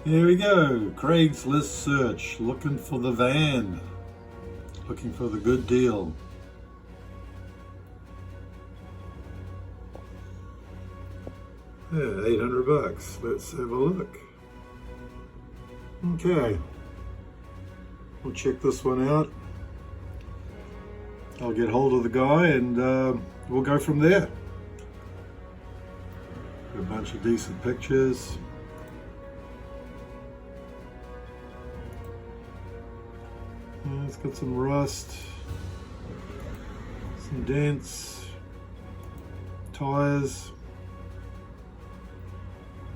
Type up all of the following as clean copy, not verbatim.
Here we go, Craigslist search, looking for the van, looking for the good deal. Yeah, $800. Let's have a look. Okay, we'll check this one out. I'll get hold of the guy and we'll go from there. A bunch of decent pictures. Yeah, it's got some rust, some dents, tires.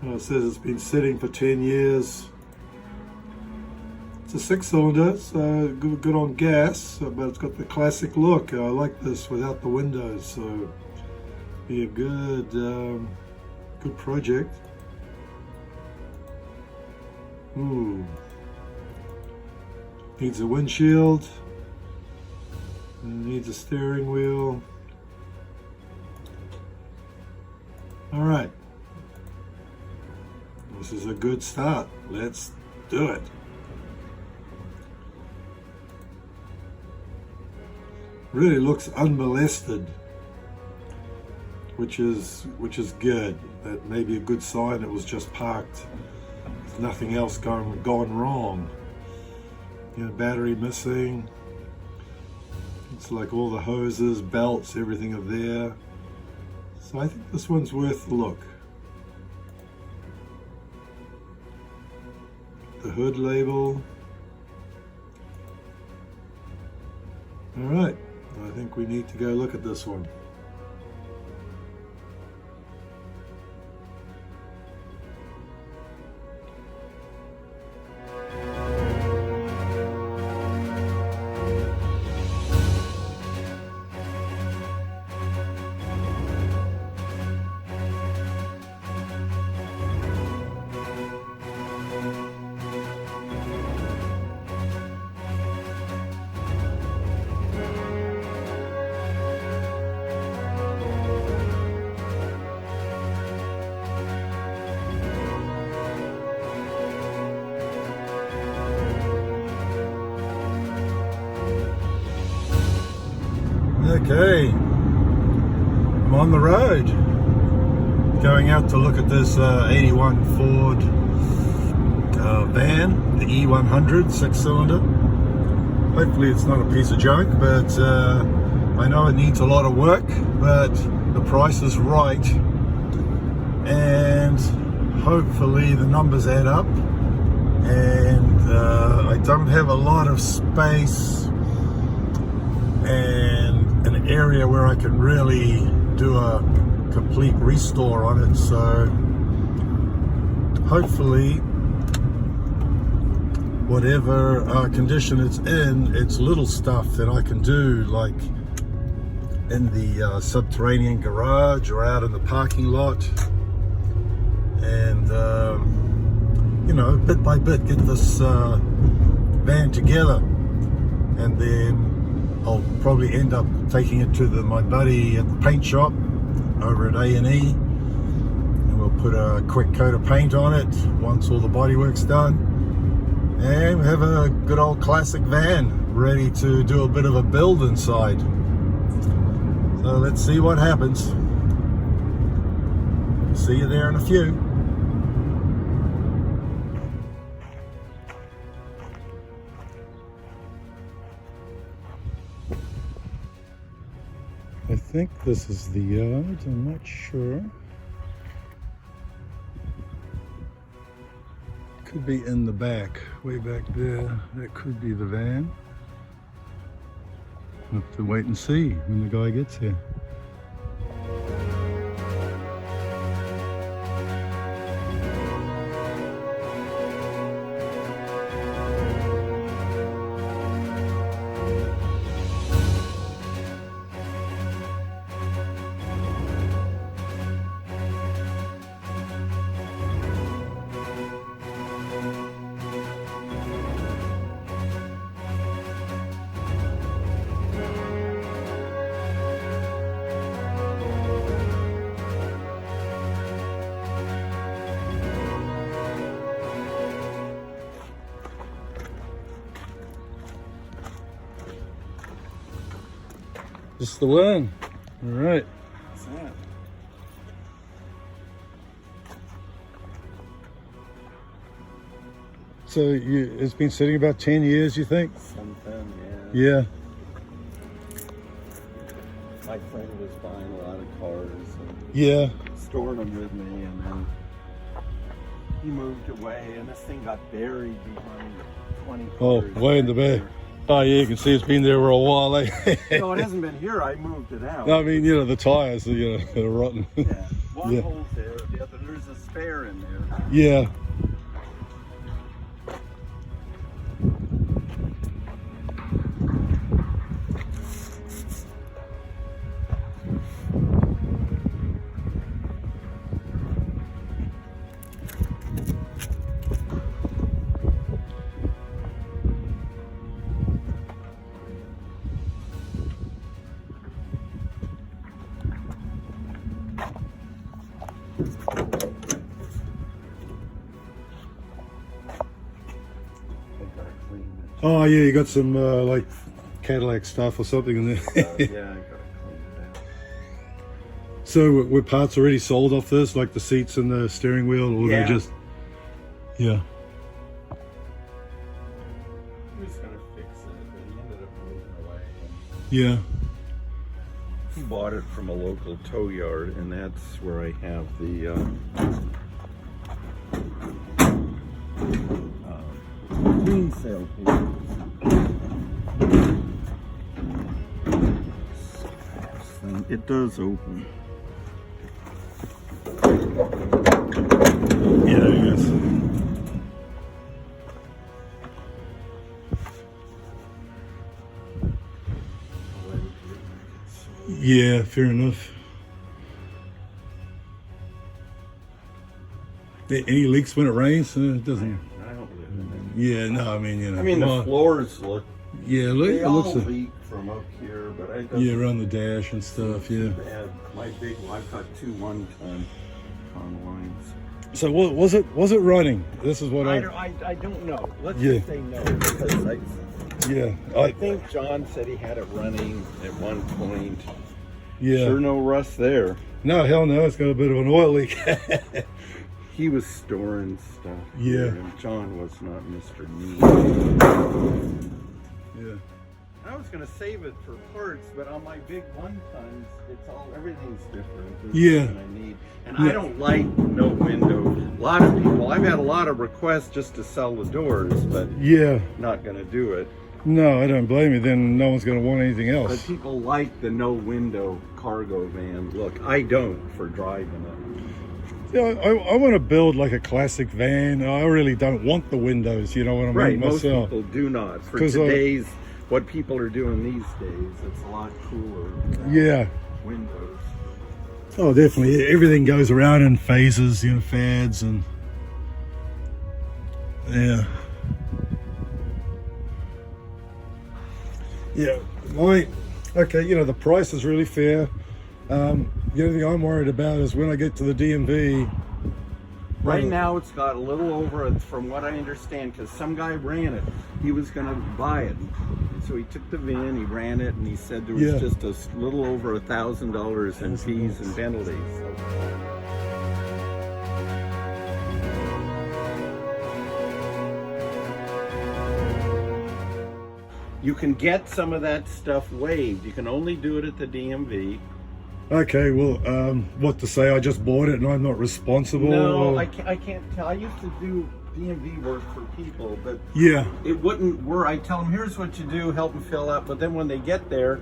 It says it's been sitting for 10 years. It's a 6-cylinder, so good on gas, but it's got the classic look. I like this without the windows, so be a good project. Ooh. Needs a windshield, needs a steering wheel. All right, this is a good start. Let's do it. Really looks unmolested, which is good. That may be a good sign it was just parked. There's nothing else gone wrong. You know, battery missing. It's like all the hoses, belts, everything are there. So I think this one's worth the look. The hood label. All right, I think we need to go look at this one. Okay, I'm on the road, going out to look at this 81 Ford van, the E100 6-cylinder. Hopefully it's not a piece of junk, but I know it needs a lot of work, but the price is right, and hopefully the numbers add up, and I don't have a lot of space and an area where I can really do a complete restore on it, so hopefully whatever condition it's in, it's little stuff that I can do, like in the subterranean garage or out in the parking lot, and you know, bit by bit get this van together, and then I'll probably end up taking it to my buddy at the paint shop over at A&E, and we'll put a quick coat of paint on it once all the bodywork's done, and we have a good old classic van ready to do a bit of a build inside. So let's see what happens. See you there in a few. I think this is the yard, I'm not sure. Could be in the back, way back there. That could be the van. We'll have to wait and see when the guy gets here. This is the one. All right. What's that? So it's been sitting about 10 years, you think? Something, Yeah. My friend was buying a lot of cars and Yeah. storing them with me, and then he moved away, and this thing got buried behind 20 Oh, cars. way in the back. Oh, yeah, you can see it's been there for a while, eh? No, it hasn't been here. I moved it out. I mean, you know, the tires, you know, they're rotten. Yeah. One Yeah. hole's there, the other, there's a spare in there. Yeah. Oh, yeah, you got some, like, Cadillac stuff or something in there. Yeah, I gotta clean it out. So were parts already sold off this, like the seats and the steering wheel, or Yeah. they just... Yeah. He was gonna fix it, but he ended up moving away. Yeah. He bought it from a local tow yard, and that's where I have the lien sale papers. It does open. Yeah, there it goes. Yeah, fair enough. Any leaks when it rains? It doesn't. I don't live in them. Yeah, no, I mean, you know. I mean, the well, floors look. yeah, They it all looks like, leak from up here, but I don't. yeah, around the dash and stuff. Yeah. Bad. My big one, I've got 2 1-ton lines. So what was it? Was it running? This is what I don't know. Let's Yeah. just say no, because Yeah. I think John said he had it running at one point. Yeah. Sure, no rust there. No, hell no. It's got a bit of an oil leak. He was storing stuff. Yeah. here, and John was not Mr. Neat. Yeah. I was gonna save it for parts, but on my big 1-tons, it's all everything's different. There's Yeah. nothing I need, and Yeah. I don't like no window. A lot of people, I've had a lot of requests just to sell the doors, but Yeah. not gonna do it. No, I don't blame you. Then no one's going to want anything But else. people like the no window cargo van look. I don't for driving it. Yeah, I want to build like a classic van. I really don't want the windows. You know what I mean? Right, most Myself. people do not. For 'Cause, today's, what people are doing these days, it's a lot cooler. without Yeah. Windows. Oh, definitely. Everything goes around in phases, you know, fads and yeah. Yeah, okay, you know, the price is really fair. The only thing I'm worried about is when I get to the DMV. Right now, it's got a little over, from what I understand, because some guy ran it. He was going to buy it. So he took the VIN, he ran it, and he said there was Yeah. just a little over $1,000 in fees and penalties. You can get some of that stuff waived. You can only do it at the DMV. Okay, well, what to say? I just bought it and I'm not responsible? No, or- I can't tell. I used to do DMV work for people, but Yeah, it wouldn't work. I tell them, here's what you do, help them fill out. But then when they get there,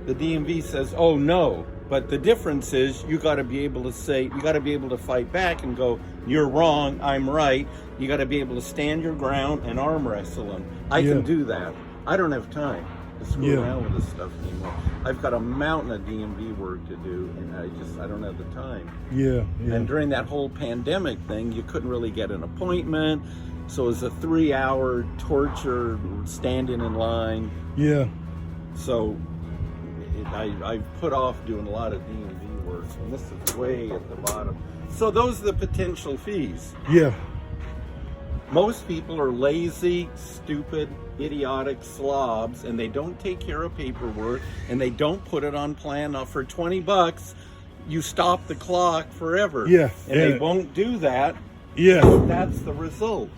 the DMV says, oh no. But the difference is you got to be able to say, you got to be able to fight back and go, you're wrong, I'm right. You got to be able to stand your ground and arm wrestle them. I Yeah. can do that. I don't have time to screw Yeah. around with this stuff anymore. I've got a mountain of DMV work to do, and I don't have the time. yeah, yeah. And during that whole pandemic thing, you couldn't really get an appointment. So it was a 3-hour torture standing in line. Yeah, So I've put off doing a lot of DMV work, and this is way at the bottom. So those are the potential fees. yeah. Most people are lazy, stupid, idiotic slobs, and they don't take care of paperwork, and they don't put it on plan. Now, for $20, you stop the clock forever. Yeah. And they won't do that. Yeah. That's the result.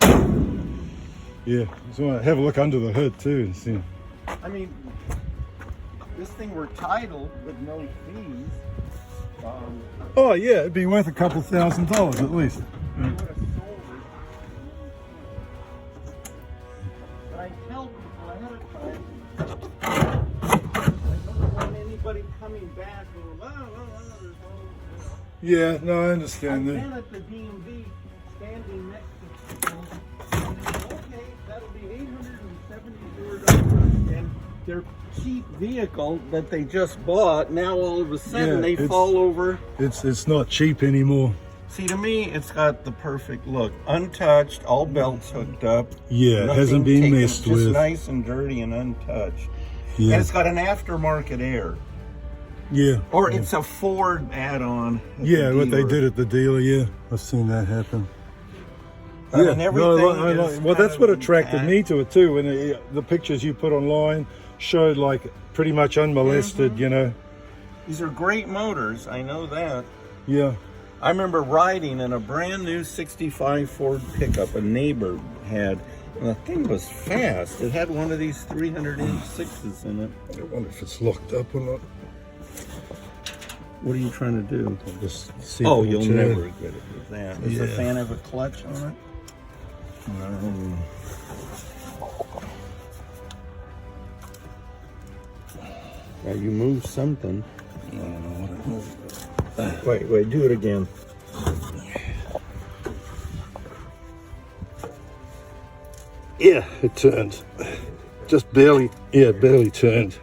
Yeah. So I have a look under the hood too and see. I mean, this thing were titled with no fees. Oh yeah, it'd be worth a couple $1,000 at least. I would have sold it. But I tell people ahead of time, I don't want anybody coming back and there's no. Yeah, no, I I've understand been that. at the DMV standing next to people. Okay, that'll be $874, and their cheap vehicle that they just bought, now all of a sudden they fall over. It's not cheap anymore. See, to me, it's got the perfect look. Untouched, all belts hooked up. Yeah, it nothing hasn't been taken, messed just with. nice and dirty and untouched. Yeah. And it's got an aftermarket air. Yeah. Or it's a Ford add-on. at Yeah, the what they dealer. did at the dealer, yeah. I've seen that happen. I mean, everything is well, that's kind what of attracted intact. me to it too. When the pictures you put online showed like pretty much unmolested, you know. These are great motors, I know that. Yeah. I remember riding in a brand new 65 Ford pickup a neighbor had, and the thing was fast. It had one of these 300-inch sixes in it. I wonder if it's locked up or not. What are you trying to do? Just see Oh, if it'll you'll turn. never get it with that. Does the Yeah. fan have a clutch on it? Yeah, you moved something. I don't know what it was. Wait, do it again. Yeah, it turned. Just barely. Yeah, it barely turned.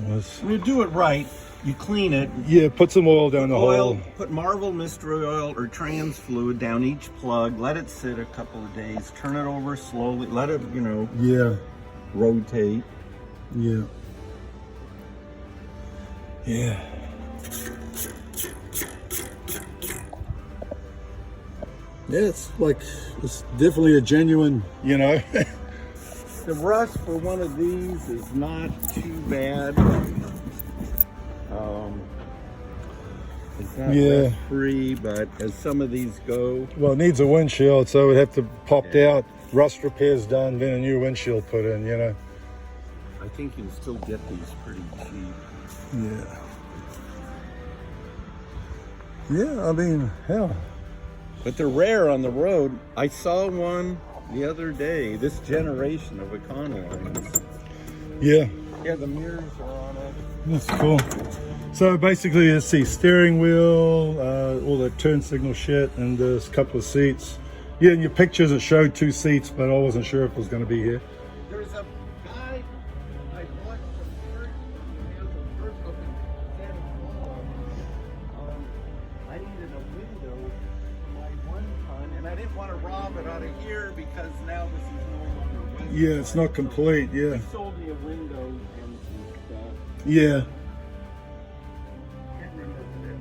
When you do it right, you clean it. Yeah, put some oil down the Oil, hole. put Marvel mystery oil or trans fluid down each plug. Let it sit a couple of days. Turn it over slowly. Let it, Yeah, rotate. yeah. Yeah. Yeah, it's definitely a genuine, you know. The rust for one of these is not too bad. It's not Yeah. rust free, but as some of these go, Well, it needs a windshield, so it would have to popped out, rust repairs done, then a new windshield put in, you know. I think you can still get these pretty cheap. Yeah. Yeah, I mean, hell. But they're rare on the road. I saw one the other day, this generation of Econolines. Yeah, Yeah, the mirrors are on it. that's cool. So basically, let's see, steering wheel, all the turn signal shit, and there's a couple of seats. Yeah, in your pictures it showed 2 seats, but I wasn't sure if it was going to be here. There's a guy I bought from church. He has a church up in Santa Paula. I needed a window for my 1-ton, and I didn't want to rob it out of here because now this is no longer window. Yeah, it's not complete, yeah. He sold me a window and some stuff. Yeah. Can't remember this.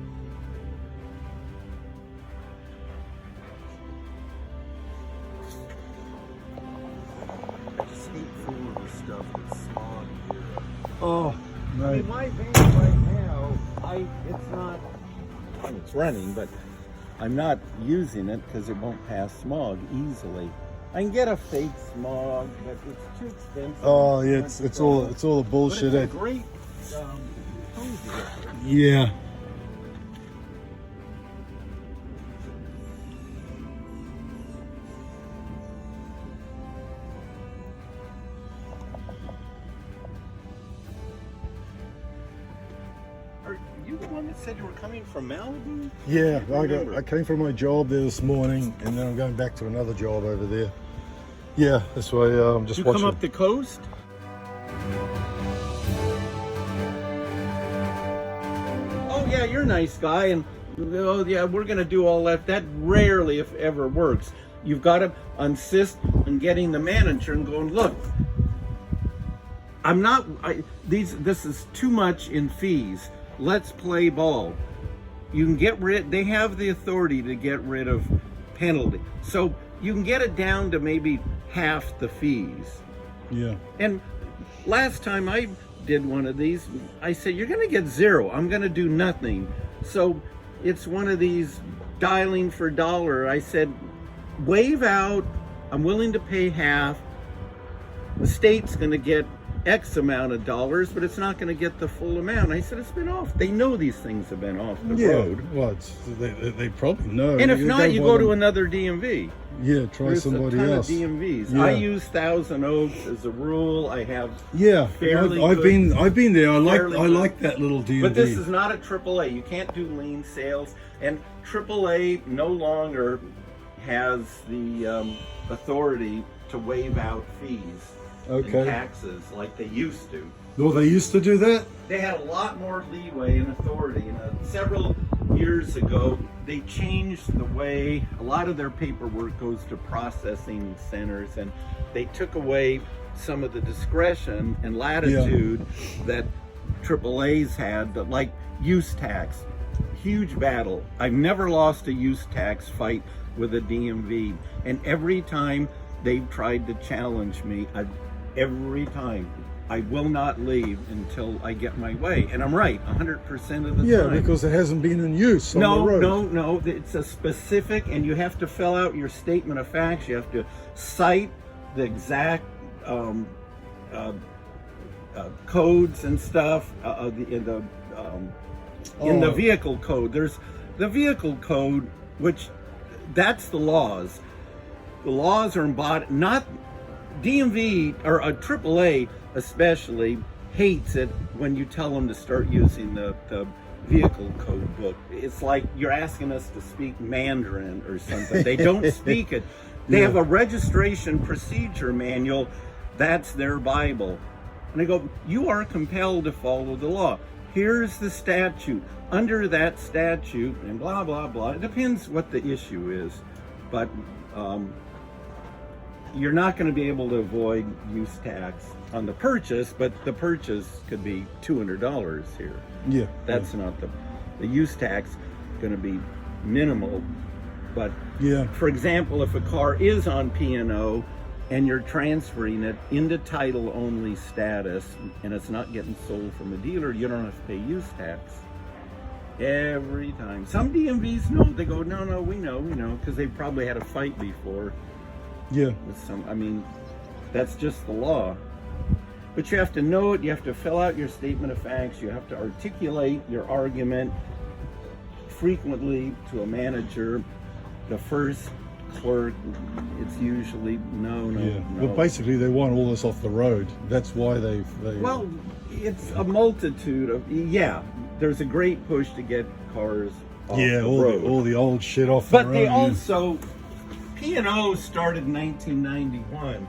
I just hate fooling with stuff that's smog here. Oh, I right. mean, my van right now, it's not, it's running, but I'm not using it because it won't pass smog easily. I can get a fake smog, but it's too expensive. Oh, yeah, it's all the But bullshit. it's a great cozy. Yeah. Are you the one that said you were coming from Malibu? Yeah, I I remember. came from my job there this morning, and then I'm going back to another job over there. Yeah, that's why I'm just You watching. come up the coast? Oh yeah, you're a nice guy, and oh yeah, we're gonna do all that. That rarely, if ever, works. You've got to insist on getting the manager and going, look, I'm not. This is too much in fees. Let's play ball. You can get rid. They have the authority to get rid of penalty. So you can get it down to maybe half the fees. Yeah. And last time I did one of these, I said, you're going to get zero. I'm going to do nothing. So it's one of these dialing for dollar. I said, waive out. I'm willing to pay half. The state's going to get X amount of dollars, but it's not going to get the full amount. I said, it's been off. They know these things have been off the road. Well, they probably know. And if not, you go to another DMV. Yeah, try There's somebody a ton else. of DMVs. Yeah. I use Thousand Oaks as a rule. I have fairly I've been there. I like that little DMV. But this is not a AAA. You can't do lien sales, and AAA no longer has the authority to waive out fees and taxes like they used to. Oh, they used to do that? They had a lot more leeway and authority. And several years ago, they changed the way a lot of their paperwork goes to processing centers, and they took away some of the discretion and latitude that AAA's had, but like use tax, huge battle. I've never lost a use tax fight with a DMV, and every time they've tried to challenge me, every time I will not leave until I get my way. And I'm right 100% of the time. Yeah, because it hasn't been in use on the road. No, it's a specific, and you have to fill out your statement of facts. You have to cite the exact codes and stuff in the vehicle code. There's the vehicle code, which that's the laws. The laws are embodied, not DMV or a AAA especially hates it when you tell them to start using the vehicle code book. It's like you're asking us to speak Mandarin or something. They don't speak it. They have a registration procedure manual. That's their Bible. And I go, you are compelled to follow the law. Here's the statute. Under that statute, and blah, blah, blah. It depends what the issue is. But you're not going to be able to avoid use tax on the purchase, but the purchase could be $200 here. Yeah. That's not the use tax going to be minimal. But for example, if a car is on P&O and you're transferring it into title only status and it's not getting sold from a dealer, you don't have to pay use tax every time. Some DMVs know. They go, no, we know, because they probably had a fight before. Yeah. With some, I mean, that's just the law. But you have to know it. You have to fill out your statement of facts. You have to articulate your argument frequently to a manager. The first clerk, it's usually no. Well, basically, they want all this off the road. That's why they. Well, it's a multitude of There's a great push to get cars off the road. all the old shit off the road. But they also. P&O started in 1991,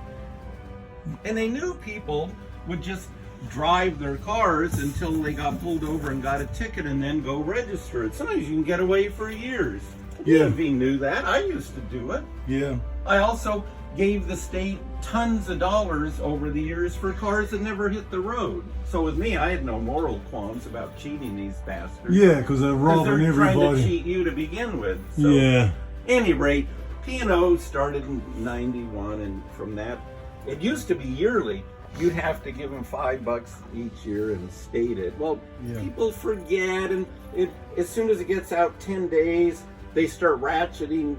and they knew people would just drive their cars until they got pulled over and got a ticket and then go register it. Sometimes you can get away for years. DMV knew that. I used to do it. Yeah. I also gave the state tons of dollars over the years for cars that never hit the road. So with me, I had no moral qualms about cheating these bastards. Yeah, because they're robbing everybody. Trying to cheat you to begin with. So, any rate, P&O started in 91, and from that, it used to be yearly. You'd have to give them $5 each year and state it. Well, people forget, and as soon as it gets out 10 days, they start ratcheting.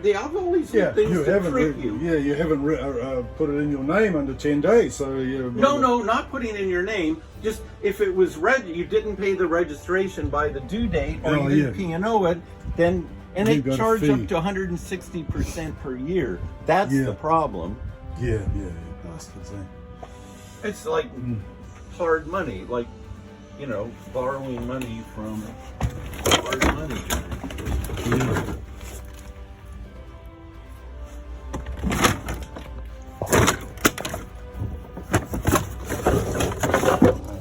They have all these things to trick you. Yeah, you haven't put it in your name under 10 days, so No, not putting in your name. Just if it was you didn't pay the registration by the due date, or you didn't P&O it, then. And they charge up to 160% per year. That's the problem. Yeah, bastards. It's like hard money, like borrowing money from hard money.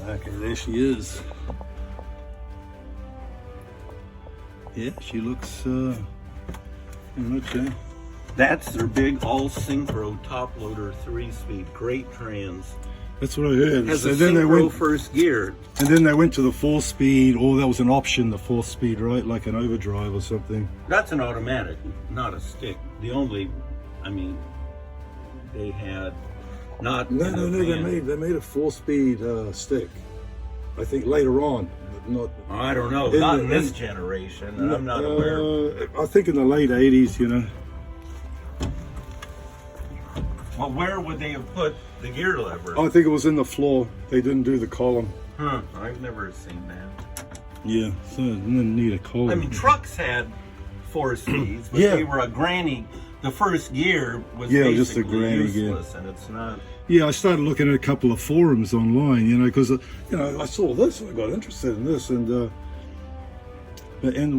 Okay, there she is. Yeah, she looks okay. That's their big all-synchro top loader 3-speed, great trans. That's what I heard. Has a And then they synchro went, first gear. and then they went to the 4-speed, or that was an option, the 4-speed, right? Like an overdrive or something. That's an automatic, not a stick. The only, I mean, they had not. No, they made a 4-speed stick. I think later on, but not. I don't know. Not in this generation, and I'm not aware. I think in the late 80s, you know. Well, where would they have put the gear lever? I think it was in the floor. They didn't do the column. Huh? I've never seen that. Yeah, so they didn't need a column. I mean, trucks had 4 speeds, but Yeah. they were a granny. The first gear was just a basically granny gear. useless, and it's not. Yeah, I started looking at a couple of forums online, you know, because I saw this and I got interested in this, and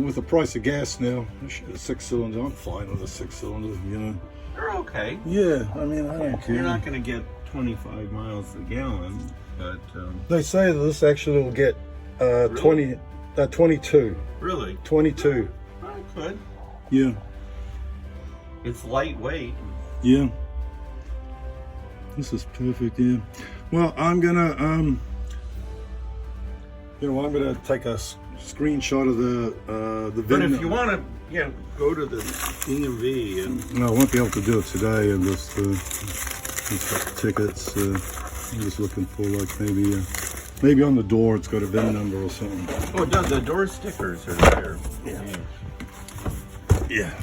with the price of gas now, a 6-cylinder, I'm fine with a 6-cylinder, you know. They're okay. Yeah, I mean, I don't care. You're not going to get 25 miles a gallon, but They say that this actually will get 22. really, 22. I could. Yeah, It's lightweight. yeah. This is perfect, yeah. Well, I'm gonna, I'm gonna take a screenshot of the But VIN. if you want to, go to the DMV and No, I won't be able to do it today, and just tickets. I'm just looking for like maybe on the door it's got a VIN number or something. oh, the door stickers are there. Yeah. Yeah.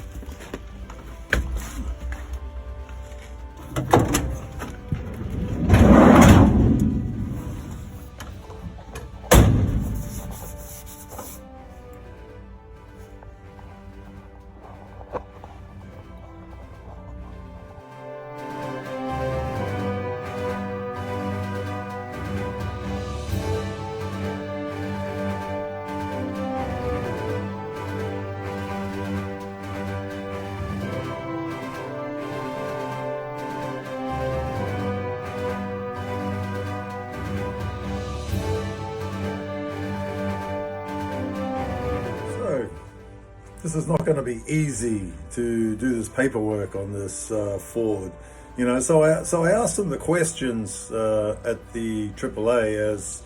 This is not going to be easy to do this paperwork on this Ford, you know. So I asked them the questions at the AAA, as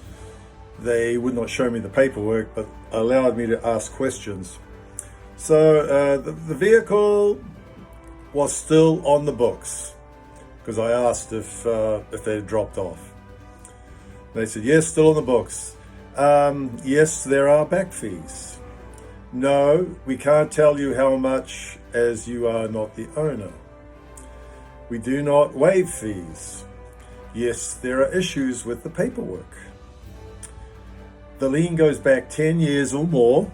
they would not show me the paperwork, but allowed me to ask questions. So the vehicle was still on the books because I asked if they had dropped off. They said yes, still on the books. Yes, there are back fees. No, we can't tell you how much, as you are not the owner. We do not waive fees. Yes, there are issues with the paperwork. The lien goes back 10 years or more.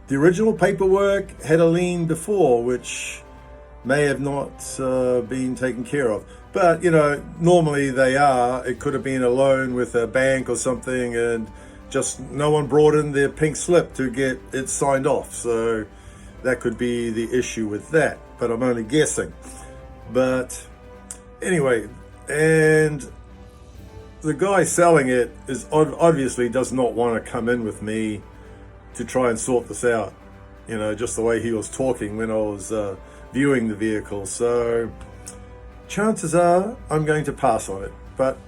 The original paperwork had a lien before, which may have not been taken care of. But, you know, normally they are. It could have been a loan with a bank or something, and just no one brought in their pink slip to get it signed off. So that could be the issue with that, but I'm only guessing. But anyway, and the guy selling it is obviously does not want to come in with me to try and sort this out, you know, just the way he was talking when I was viewing the vehicle. So chances are I'm going to pass on it, but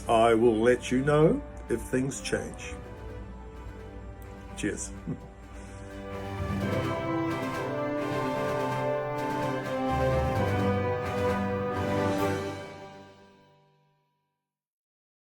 I will let you know if things change. Cheers.